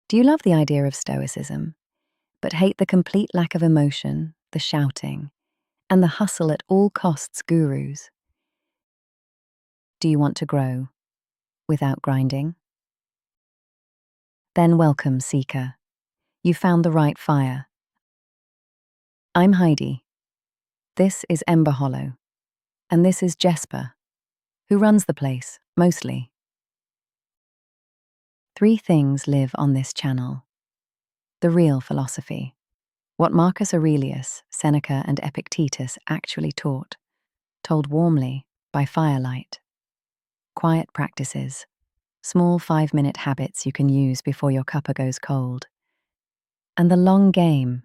Do you love the idea of Stoicism, but hate the complete lack of emotion, the shouting, and the hustle at all costs gurus? Do you want to grow without grinding? Then welcome, seeker. You found the right fire. I'm Heidi. This is Emberhollow, and this is Jesper, who runs the place, mostly. 3 things live on this channel. The real philosophy, what Marcus Aurelius, Seneca and Epictetus actually taught, told warmly by firelight. Quiet practices, small 5-minute habits you can use before your cuppa goes cold. And the long game,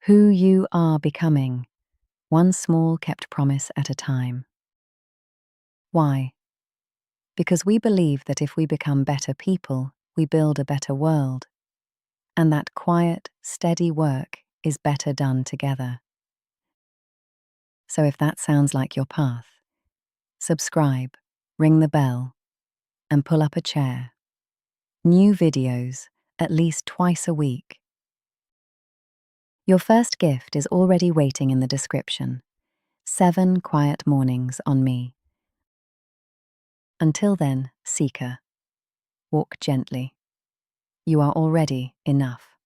who you are becoming, one small kept promise at a time. Why? Because we believe that if we become better people, we build a better world, and that quiet, steady work is better done together. So if that sounds like your path, subscribe, ring the bell, and pull up a chair. New videos, at least twice a week. Your first gift is already waiting in the description. 7 quiet mornings on me. Until then, seeker, walk gently. You are already enough.